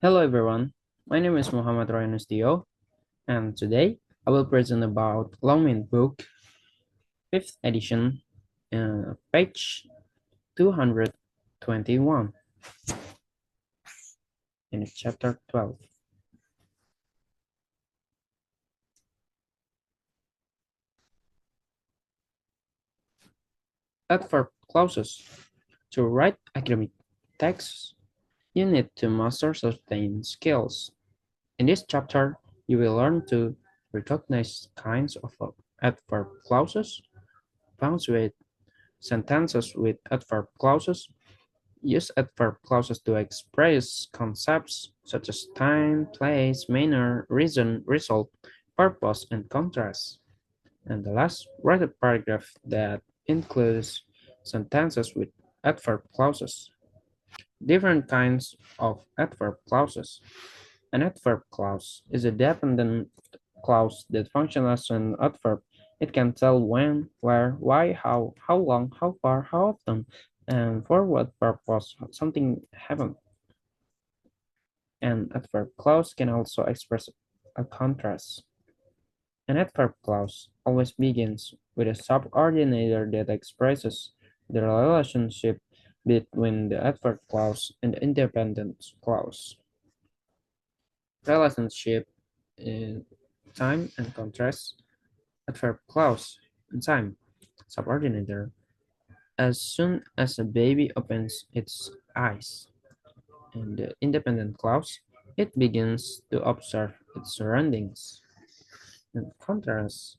Hello everyone, my name is Royyan Yustio, and today I will present about Longman book, 5th edition, page 221, in chapter 12. Adverb clauses. To write academic texts, you need to master certain skills. In this chapter, you will learn to recognize kinds of adverb clauses, punctuate sentences with adverb clauses, use adverb clauses to express concepts such as time, place, manner, reason, result, purpose, and contrast. And the last, write a paragraph that includes sentences with adverb clauses. Different kinds of adverb clauses. An adverb clause is a dependent clause that functions as an adverb. It can tell when, where, why, how long, how far, how often, and for what purpose something happened. An adverb clause can also express a contrast. An adverb clause always begins with a subordinator that expresses the relationship between the adverb clause and the independent clause. Relationship in time and contrast. Adverb clause in time. Subordinator. As soon as a baby opens its eyes. In the independent clause, it begins to observe its surroundings. In contrast,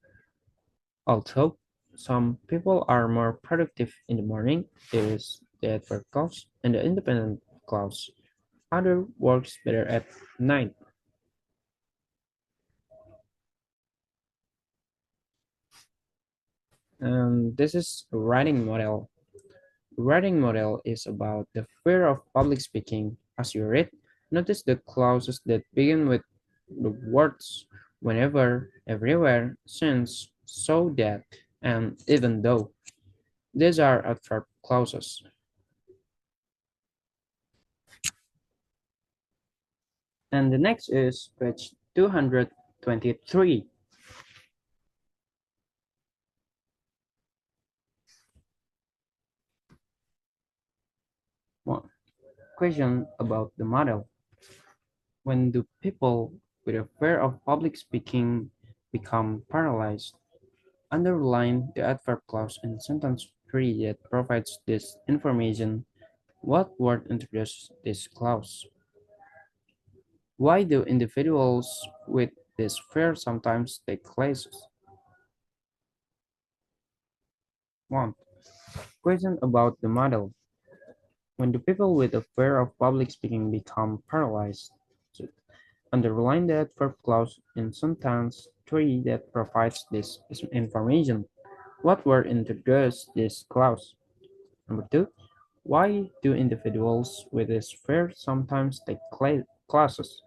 although some people are more productive in the morning, there is the adverb clause and the independent clause. Other works better at night. And this is a writing model. Writing model is about the fear of public speaking. As you read, notice the clauses that begin with the words whenever, everywhere, since, so that, and even though. These are adverb clauses. And the next is page 223. One question about the model. When do people with a fear of public speaking become paralyzed? Underline the adverb clause in sentence 3 that provides this information. What word introduces this clause? Why do individuals with this fear sometimes take classes? 1. Question about the model. When do people with a fear of public speaking become paralyzed? So, underline the adverb clause in sentence 3 that provides this information. What word introduces this clause? Number 2. Why do individuals with this fear sometimes take classes?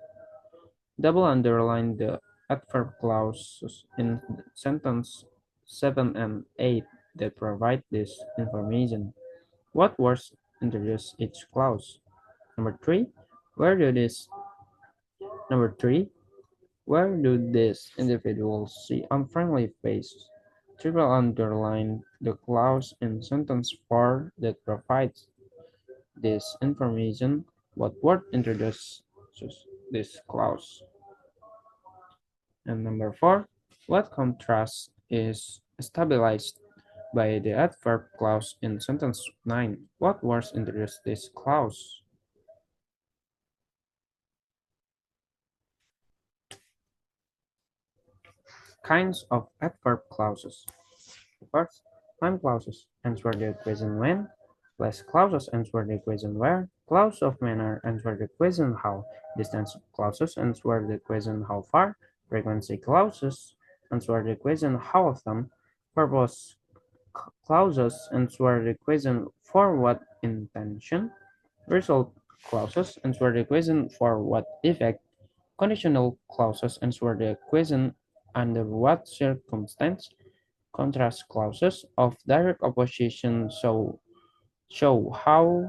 Double underline the adverb clauses in sentence 7 and 8 that provide this information. What words introduce each clause? Number 3. Where do this Number 3. Where do these individuals see unfriendly faces? Triple underline the clause in sentence 4 that provides this information. What word introduces this clause? And number 4, what contrast is stabilized by the adverb clause in sentence 9? What words introduce this clause? Kinds of adverb clauses. First, time clauses answer the question when. Place clauses answer the question where. Clause of manner answer the question how. Distance clauses answer the question how far. Frequency clauses answer the question how often. Purpose clauses answer the question for what intention. Result clauses answer the question for what effect. Conditional clauses answer the question under what circumstance. Contrast clauses of direct opposition show how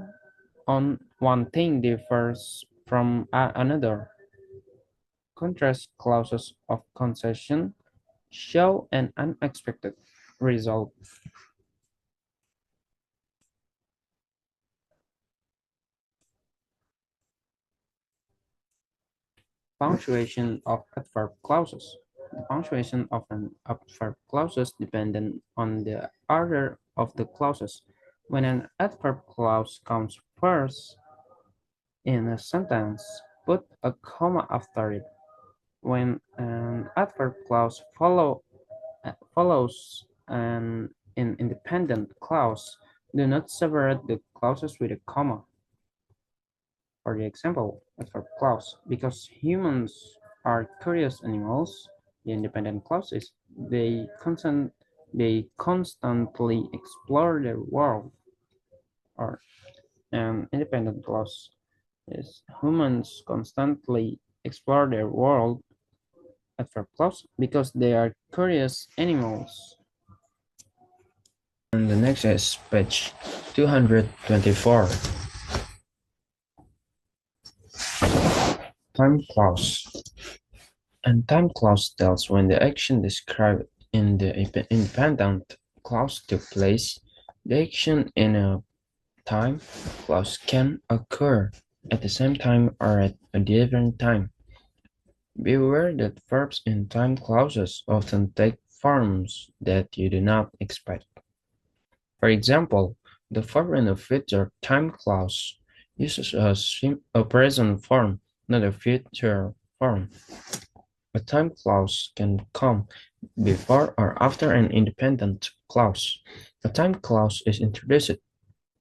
on one thing differs Another. Contrast clauses of concession show an unexpected result. Punctuation of adverb clauses. The punctuation of an adverb clauses dependent on the order of the clauses. When an adverb clause comes first in a sentence, put a comma after it. When an adverb clause follows an independent clause, do not separate the clauses with a comma. For the example, adverb clause, because humans are curious animals, the independent clause is they constantly explore the world, or an independent clause is humans constantly explore their world, adverb clause, because they are curious animals. And the next is page 224. Time clause. And time clause tells when the action described in the independent clause took place. The action in a time clause can occur at the same time or at a different time. Beware that verbs in time clauses often take forms that you do not expect. For example, the verb in a future time clause uses a present form, not a future form. A time clause can come before or after an independent clause. A time clause is introduced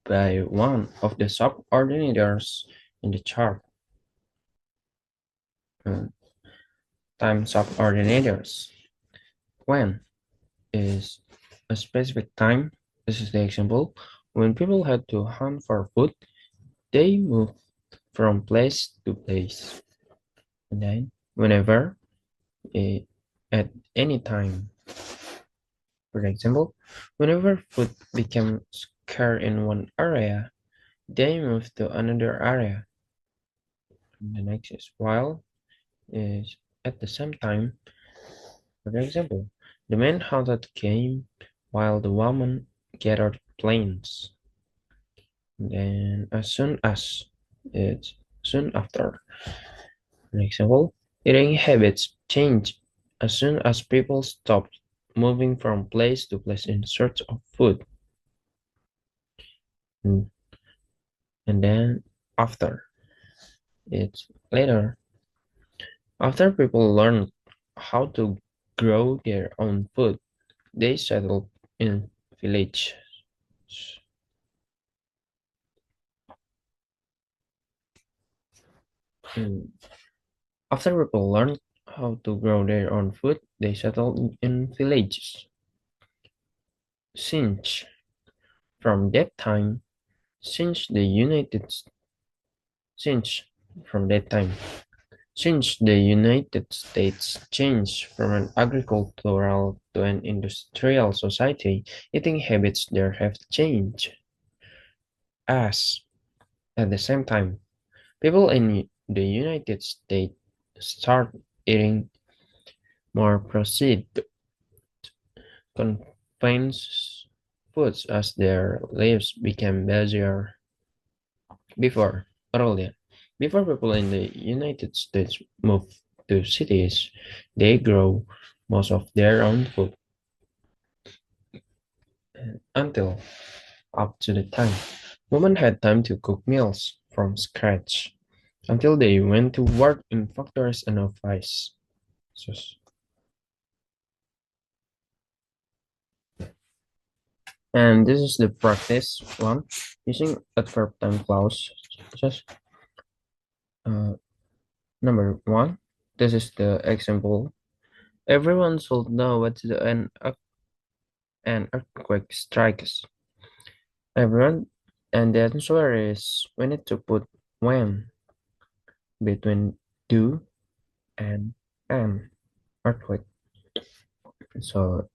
by one of the subordinators in the chart. Uh, Time subordinators. When is a specific time. This is the example. When people had to hunt for food, they moved from place to place. And then, whenever, eh, at any time. For example, whenever food became scarce in one area, they moved to another area. And the next is while is at the same time. For example, the man hunted game while the woman gathered plants. Then as soon as it's soon after. For example, eating habits change as soon as people stop moving from place to place in search of food. And, and then after, it's later. After people learn how to grow their own food, they settled in villages. And after people learned how to grow their own food, they settled in villages. Since from that time, since the United since from that time, since the United States changed from an agricultural to an industrial society, eating habits there have changed. As at the same time, people in the United States start eating more processed confined foods as their lives became busier. Before, earlier, before people in the United States moved to cities, they grow most of their own food until up to the time women had time to cook meals from scratch until they went to work in factories and offices. And this is the practice one using adverb time clause. Just uh, number one. This is the example. Everyone should know what an earthquake strikes. Everyone, and the answer is we need to put when between do and an earthquake. So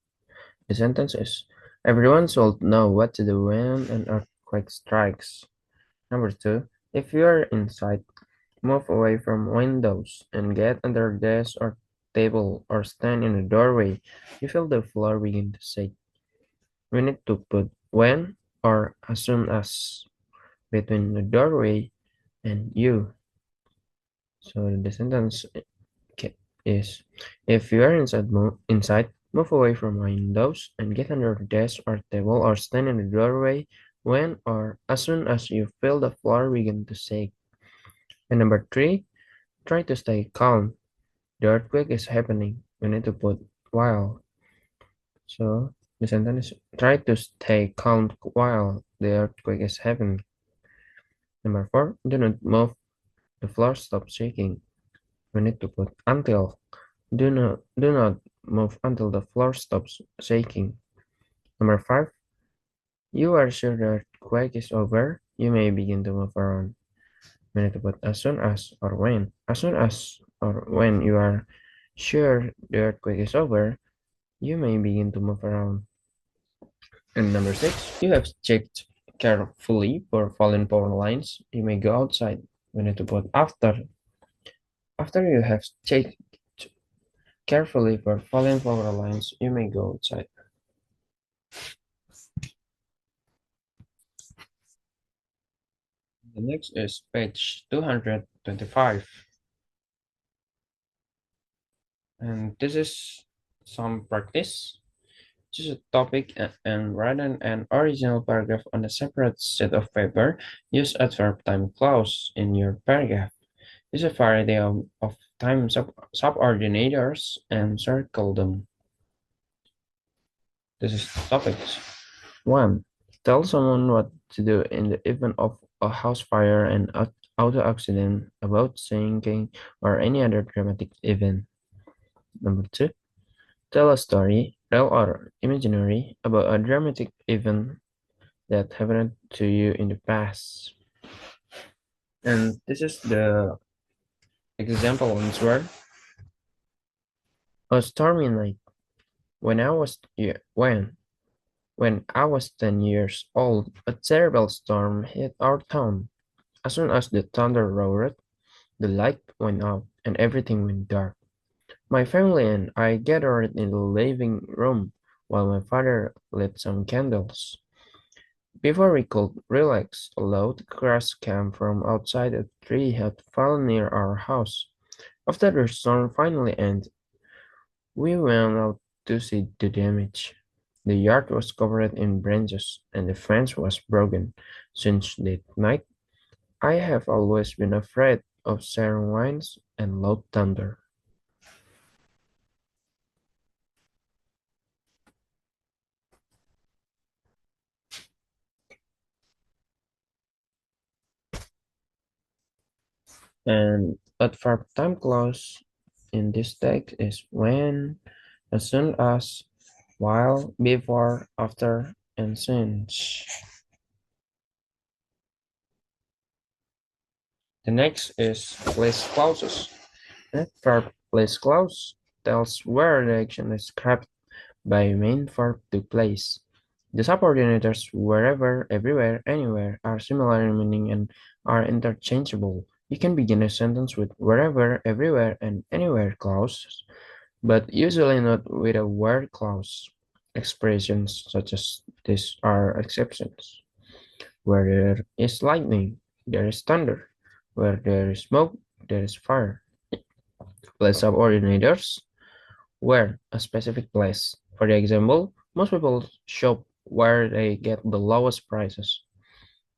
the sentence is everyone should know what to do when an earthquake strikes. Number two, if you are inside Move away from windows and get under desk or table or stand in the doorway. You feel the floor begin to shake. We need to put when or as soon as between the doorway and you. So the sentence is if you are inside, move away from windows and get under the desk or table or stand in the doorway when or as soon as you feel the floor begin to shake. And number three, try to stay calm. The earthquake is happening. We need to put while. So the sentence is try to stay calm while the earthquake is happening. Number four, do not move. The floor stops shaking. We need to put until. Do not move until the floor stops shaking. Number five, you are sure the earthquake is over. You may begin to move around. We need to put as soon as or when. As soon as or when you are sure the earthquake is over, you may begin to move around. And number six, you have checked carefully for fallen power lines. You may go outside. We need to put after. After you have checked carefully for fallen power lines, you may go outside. The next is page 225. And this is some practice. Choose a topic and write an original paragraph on a separate sheet of paper. Use adverb time clause in your paragraph. Use a variety of time subordinators and circle them. This is topics. 1. Tell someone what to do in the event of a house fire and auto accident, about sinking, or any other dramatic event. Number 2. Tell a story, real or imaginary, about a dramatic event that happened to you in the past. And this is the example answer. A stormy night. When I was when I was 10 years old, a terrible storm hit our town. As soon as the thunder roared, the light went out and everything went dark. My family and I gathered in the living room while my father lit some candles. Before we could relax, a loud crash came from outside. A tree had fallen near our house. After the storm finally ended, we went out to see the damage. The yard was covered in branches and the fence was broken. Since that night, I have always been afraid of siren winds and loud thunder. And adverb time clause in this text is when, as soon as, while, before, after, and since. The next is place clauses. Adverb place clause tells where the action is grabbed by main verb to place. The subordinators wherever, everywhere, anywhere are similar in meaning and are interchangeable. You can begin a sentence with wherever, everywhere, and anywhere clauses, but usually not with a where clause. Expressions such as this are exceptions. Where there is lightning, there is thunder. Where there is smoke, there is fire. Place subordinators where a specific place. For the example, most people shop where they get the lowest prices.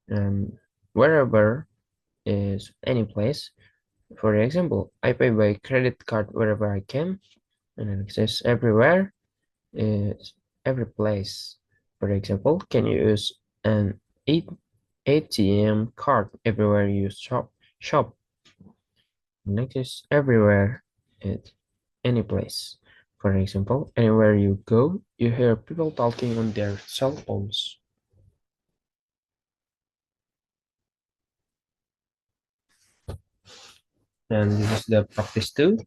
And wherever is any place. For example, I pay by credit card wherever I can, and it says everywhere is every place. For example, can you use an ATM card everywhere you shop? Next is everywhere is any place. For example, anywhere you go, you hear people talking on their cell phones. And this is the practice too.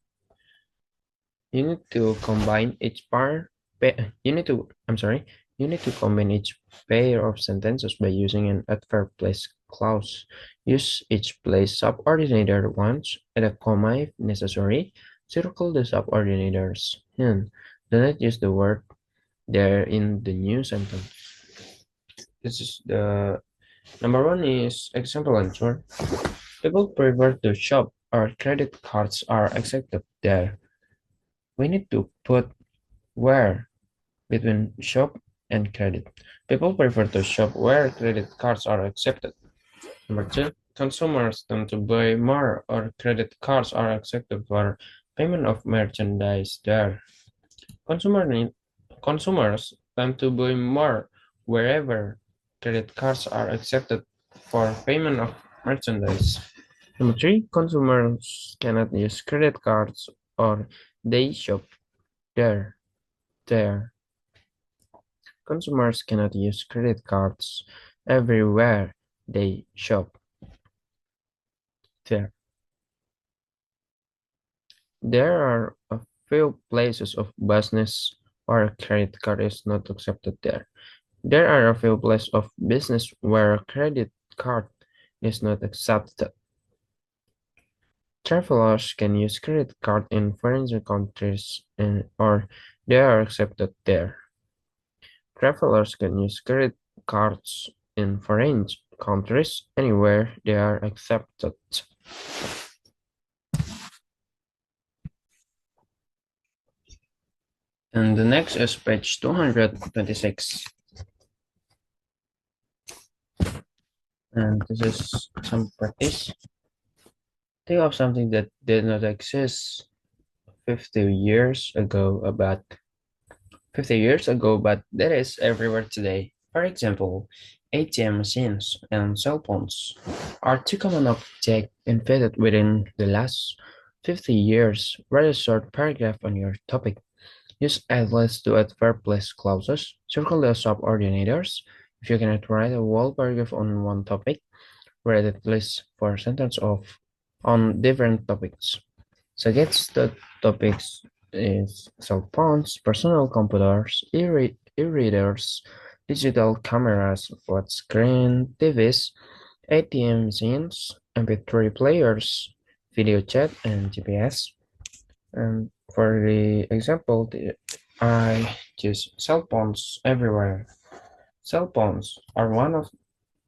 You need to combine each part. You need to. I'm sorry. You need to combine each pair of sentences by using an adverb place clause. Use each place subordinator once, add a comma if necessary, circle the subordinators. And do not use the word there in the new sentence. This is the number one is example answer. People prefer to shop or credit cards are accepted there. We need to put where between shop and credit. People prefer to shop where credit cards are accepted. Number two, consumers tend to buy more or credit cards are accepted for payment of merchandise there. Consumer need, Consumers tend to buy more wherever credit cards are accepted for payment of merchandise. Number three, consumers cannot use credit cards or they shop there. There. Consumers cannot use credit cards everywhere they shop there. There are a few places of business where a credit card is not accepted there. There are a few places of business where a credit card is not accepted. Travelers can use credit card in foreign countries or they are accepted there. Travelers can use credit cards in foreign countries anywhere they are accepted. And the next is page 226. And this is some practice. Think of something that did not exist 50 years ago, but 50 years ago, but that is everywhere today. For example, ATM machines and cell phones are two common objects invented within the last 50 years. Write a short paragraph on your topic. Use atlas to add verb-less clauses. Circle the subordinators. If you cannot write a whole paragraph on one topic, write at least 4 sentences on different topics. Suggest the topics is cell phones, personal computers, e-readers, digital cameras, flat screen TVs, ATM machines, MP3 players, video chat, and GPS. And for the example, I use cell phones everywhere. Cell phones are one of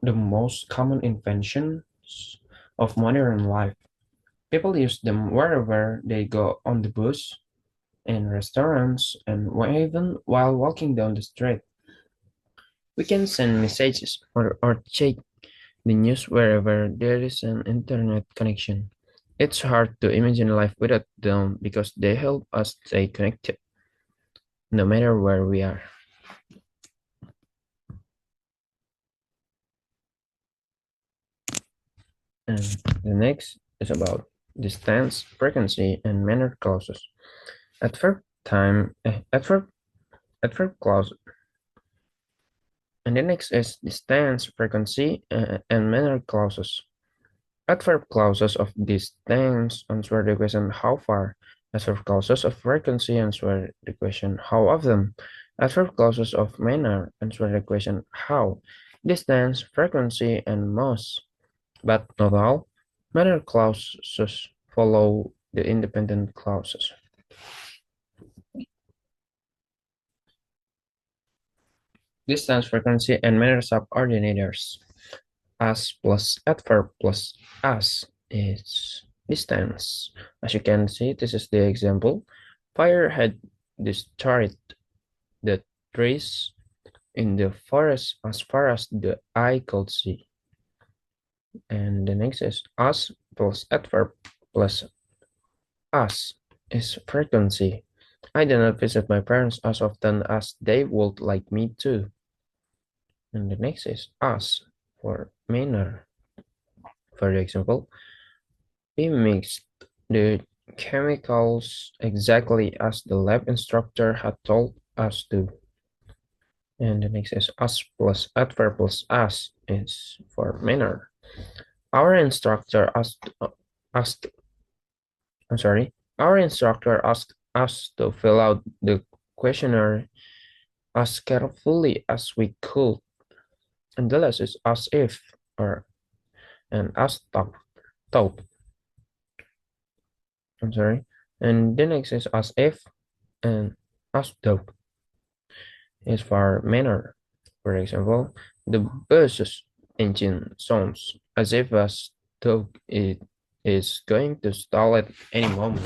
the most common inventions of modern life. People use them wherever they go on the bus, in restaurants, and even while walking down the street. We can send messages or check the news wherever there is an internet connection. It's hard to imagine life without them because they help us stay connected, no matter where we are. And the next is about distance, frequency, and manner clauses. Adverb time, adverb clause. And the next is distance, frequency, and manner clauses. Adverb clauses of distance answer the question how far. Adverb clauses of frequency answer the question how often. Adverb clauses of manner answer the question how. Distance, frequency, and most, but not all. Manner clauses follow the independent clauses. Distance, frequency, and manner subordinators. As plus adverb plus as is distance. As you can see, this is the example. Fire had destroyed the trees in the forest as far as the eye could see. And the next is as plus adverb plus as is frequency. I do not visit my parents as often as they would like me to. And the next is as for manner. For example, we mixed the chemicals exactly as the lab instructor had told us to. And the next is as plus adverb plus as is for manner. Our instructor asked our instructor asked us to fill out the questionnaire as carefully as we could. And the last is as if or and as though. I'm sorry. And the next is as if and as though is for manner. For example, the bus's engine sounds as though it is going to stall at any moment.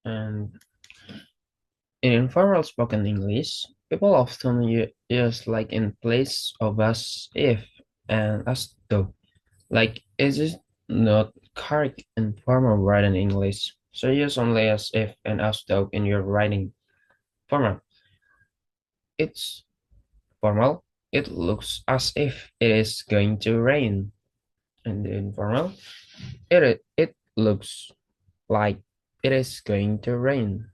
And in informal spoken English, people often use like in place of as if and as though. Like, is it not correct in formal written English? So use only as if and as though in your writing format. It's formal. It looks as if it is going to rain. And the informal, it looks like it is going to rain.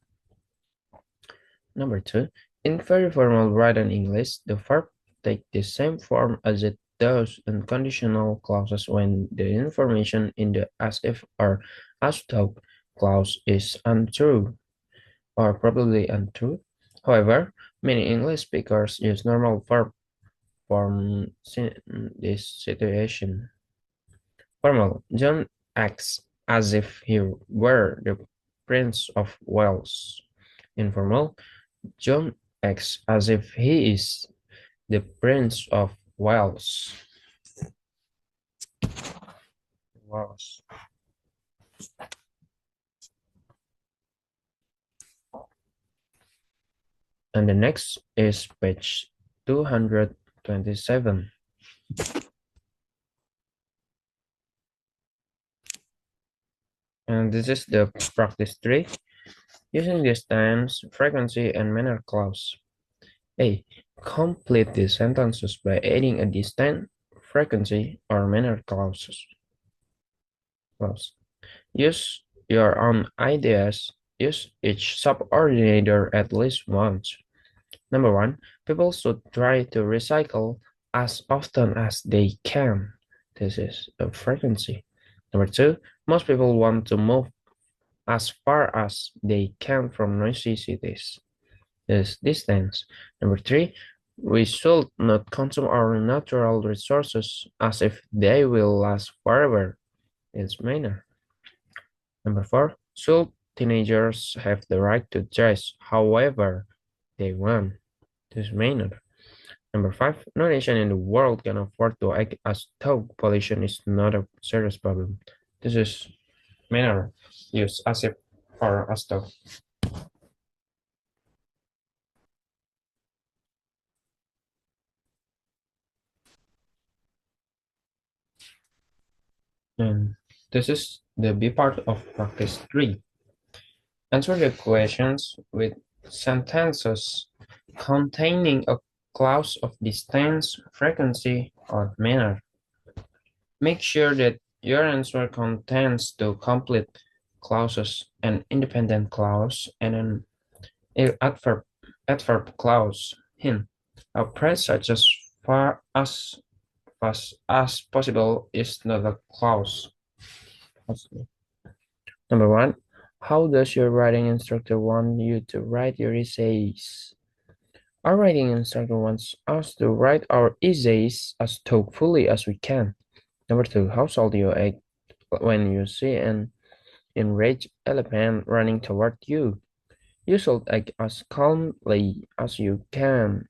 Number two, in very formal written English, the verb take the same form as it does in conditional clauses when the information in the as if or as though clause is untrue or probably untrue. However, many English speakers use normal verb form in this situation. Formal, John acts as if he were the Prince of Wales. Informal, John acts as if he is the Prince of Wales. Wales. And the next is page 227. And this is the practice 3, using the tense, frequency, and manner clause. A. Complete the sentences by adding a distinct frequency or manner clauses. Clause. Use your own ideas. Use each subordinator at least once. Number one, people should try to recycle as often as they can. This is a frequency. Number two, most people want to move as far as they can from noisy cities. This distance. Number three, we should not consume our natural resources as if they will last forever. It's manner. Number four, should teenagers have the right to dress however they want? This manner. Number five, no nation in the world can afford to act as though pollution is not a serious problem. This is manner used as if or as though. And this is the B part of practice 3. Answer the questions with sentences containing a clause of distance, frequency, or manner. Make sure that your answer contains the complete clauses, an independent clause, and an adverb clause. Hint: a phrase such as fast as possible is not a clause. Number one, how does your writing instructor want you to write your essays? Our writing instructor wants us to write our essays as thoughtfully as we can. Number two, how shall you act when you see an enraged elephant running toward you? You should act as calmly as you can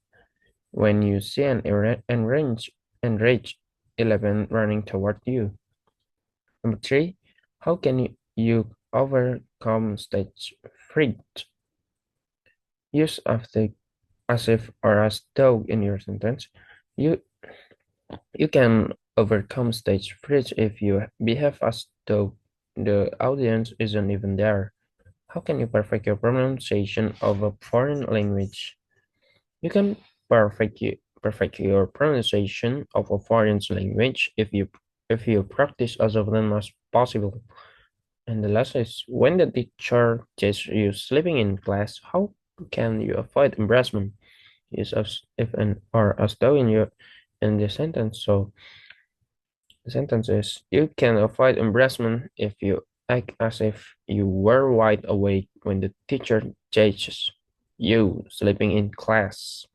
when you see an enraged elephant running toward you. Number three, how can you overcome stage fright? Use of the as if or as though in your sentence. You you can overcome stage fright if you behave as though the audience isn't even there. How can you perfect your pronunciation of a foreign language? You can perfect your pronunciation of a foreign language if you practice as often as possible. And the last is when the teacher catches you sleeping in class, how can you avoid embarrassment? Use as if and or as though in the sentence. So the sentence is you can avoid embarrassment if you act as if you were wide awake when the teacher teaches. You sleeping in class.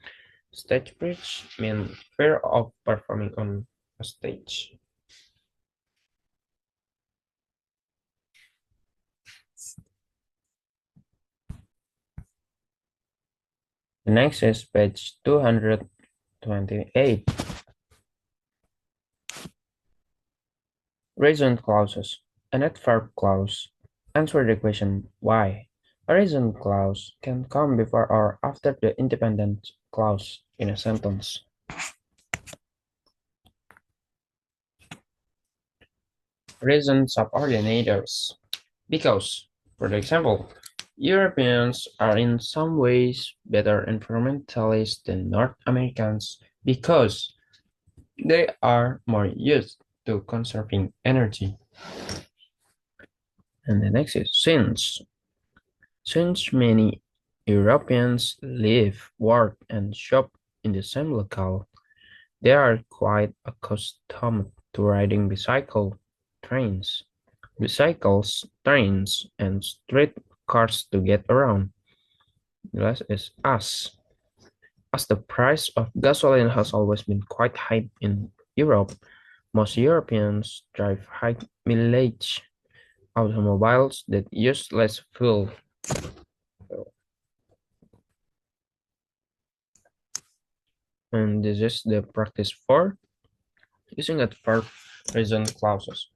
Stage fright means fear of performing on a stage. The next is page 228. Reason clauses. An adverb clause. Answer the question why. A reason clause can come before or after the independent clause in a sentence. Reason subordinators. Because, for example, Europeans are in some ways better environmentalists than North Americans because they are more used to conserving energy. And the next is since. Since many Europeans live, work, and shop in the same locale, they are quite accustomed to riding trains, bicycles, trains, and street cars to get around. The last is us. As the price of gasoline has always been quite high in Europe, most Europeans drive high mileage automobiles that use less fuel. And this is the practice for using adverb reason clauses.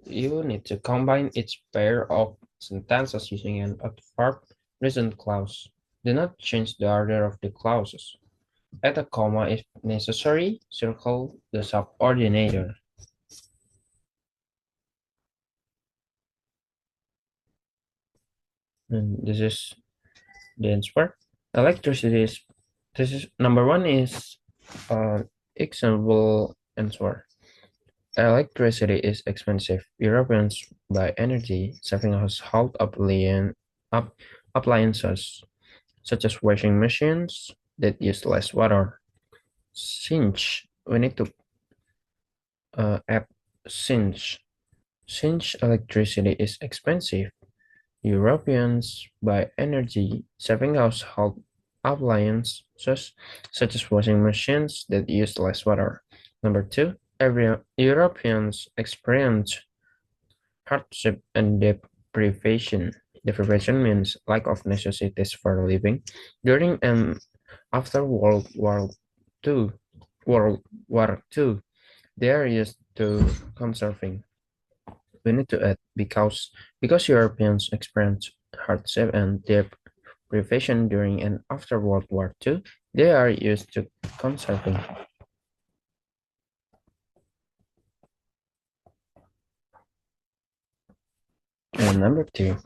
You need to combine each pair of sentences using an adverb reason clause. Do not change the order of the clauses. Add a comma if necessary. Circle the subordinator. And this is the answer. Electricity is this is number one is example answer. Electricity is expensive. Europeans buy energy saving household appliances such as washing machines that use less water. Since we need to add since electricity is expensive, Europeans buy energy saving household appliances such as washing machines that use less water. Number two, every Europeans experience hardship and deprivation. Deprivation means lack of necessities for living. During and after Two, World War II, they are used to conserving. We need to add because Europeans experienced hardship and deprivation during and after World War II, they are used to conserving. And number two,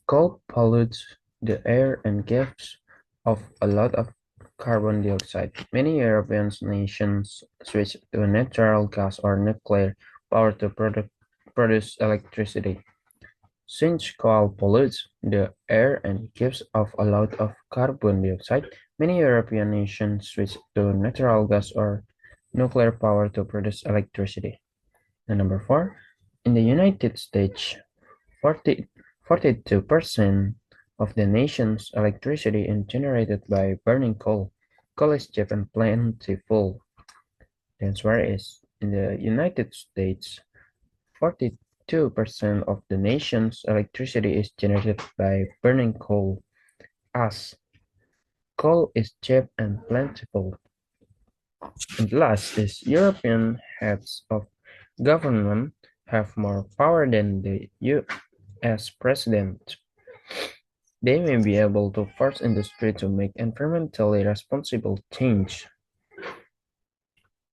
coal pollutes the air and gives off a lot of carbon dioxide. Many European nations switch to natural gas or nuclear power to produce electricity. Since coal pollutes the air and gives off a lot of carbon dioxide, many European nations switch to natural gas or nuclear power to produce electricity. And number four, in the United States, 40, 42% of the nation's electricity is generated by burning coal. Coal is cheap and plentiful. The answer is in the United States, 42% of the nation's electricity is generated by burning coal, as coal is cheap and plentiful. And last is European heads of government have more power than the US president. They may be able to force industry to make environmentally responsible change.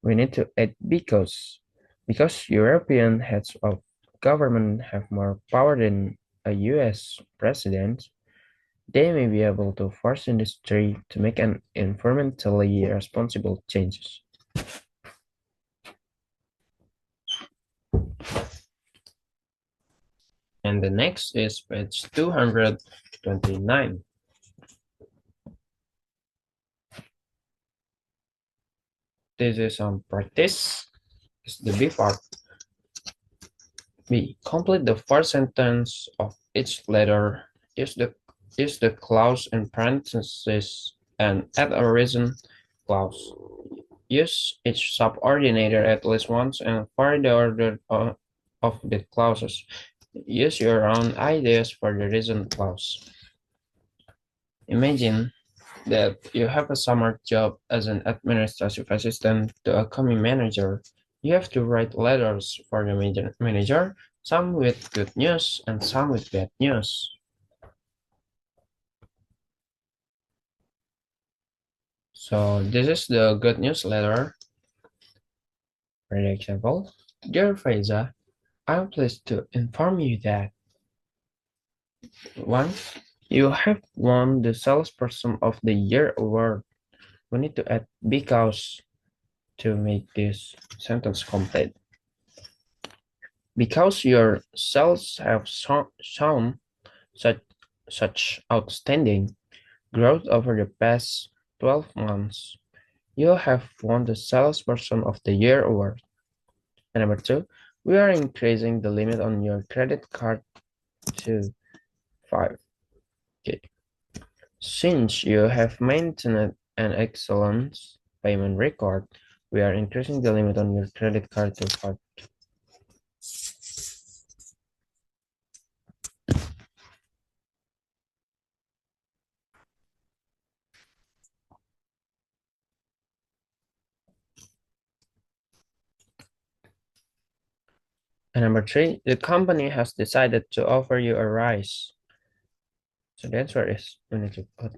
We need to add because European heads of government have more power than a US president, they may be able to force industry to make an environmentally responsible changes. And the next is page 229. This is on practice. It's the B part. B. Complete the first sentence of each letter. Use the Use the clause in parentheses and add a reason clause. Use each subordinator at least once and for the order of the clauses. Use your own ideas for the reason clause. Imagine that you have a summer job as an administrative assistant to a coming manager. You have to write letters for the manager, some with good news and some with bad news. So this is the good news letter. For example, dear Faiza, I'm pleased to inform you that 1. You have won the Salesperson of the Year award. We need to add because to make this sentence complete. Because your sales have shown such, such outstanding growth over the past 12 months, you have won the Salesperson of the Year award. And number 2, we are increasing the limit on your credit card to 5. Okay. Since you have maintained an excellent payment record, we are increasing the limit on your credit card to 5. And number 3, the company has decided to offer you a rise. So the answer is we need to put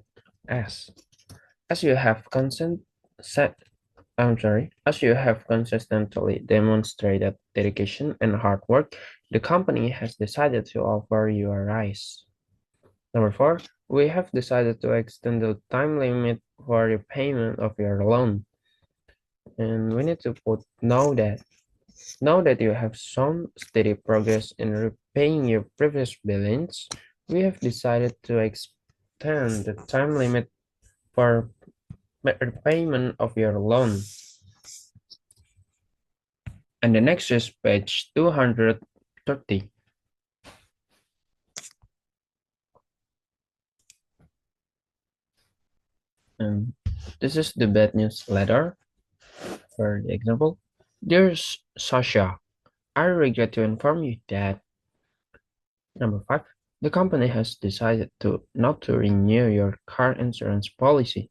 S. As you have as you have consistently demonstrated dedication and hard work, the company has decided to offer you a rise. Number 4, we have decided to extend the time limit for the payment of your loan. And we need to put now that you have shown steady progress in repaying your previous billings, we have decided to extend the time limit for repayment of your loan. And the next is page 230. And this is the bad news letter. For the example, dear Sasha, I regret to inform you that number 5, the company has decided not to renew your car insurance policy.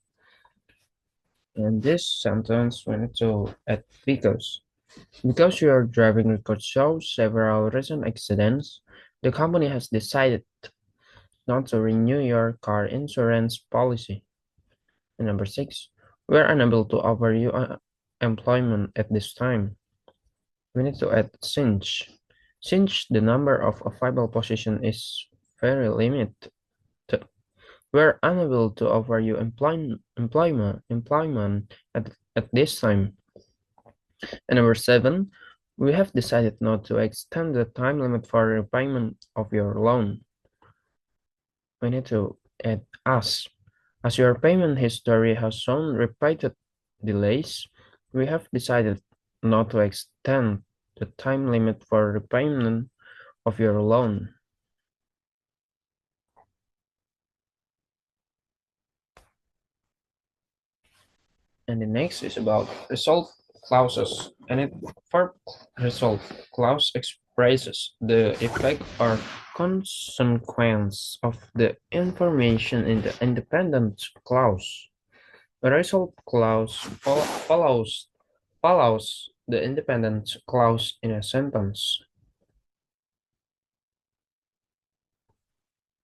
In this sentence, we need to add because. Because your driving record shows several recent accidents, the company has decided not to renew your car insurance policy. And number 6, we are unable to offer you employment at this time. We need to add since the number of available positions is very limited. We are unable to offer you employment at this time. And number 7, we have decided not to extend the time limit for repayment of your loan. We need to add as your payment history has shown repeated delays, we have decided not to extend the time limit for repayment of your loan. And the next is about result clauses. And it verb result clause expresses the effect or consequence of the information in the independent clause. A result clause follows the independent clause in a sentence.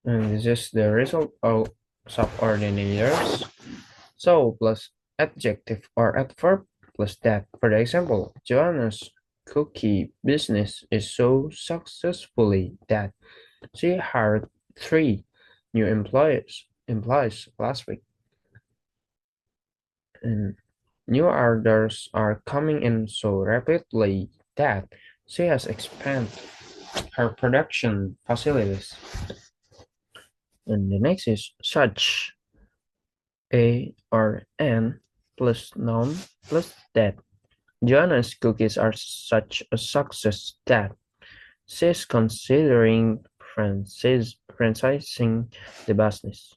And this is the result of subordinators. So plus adjective or adverb plus that. For example, Joanna's cookie business is so successfully that she hired 3 new employees last week. And new orders are coming in so rapidly that she has expanded her production facilities. And the next is such. A or an plus noun plus that. Joanna's cookies are such a success that she's considering franchising the business.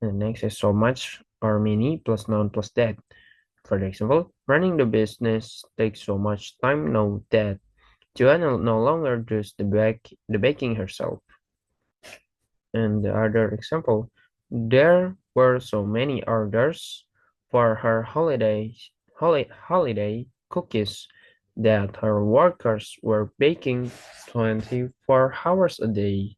And next is so much or many plus none plus that. For example, running the business takes so much time now that Joanna no longer does the baking herself. And the other example, there were so many orders for her holiday cookies that her workers were baking 24 hours a day.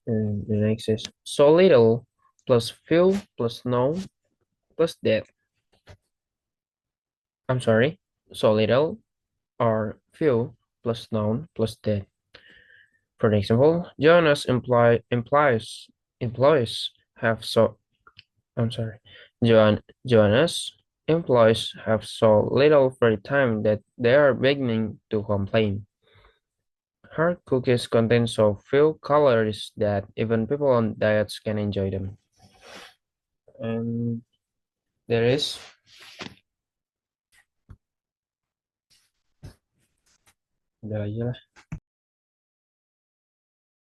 And the next is so little plus few plus no plus that. I'm sorry, so little or few plus noun plus that. For example, Jonas employees have so I'm sorry. Joanna's employees have so little free time that they are beginning to complain. Her cookies contain so few calories that even people on diets can enjoy them. And there is udah aja lah.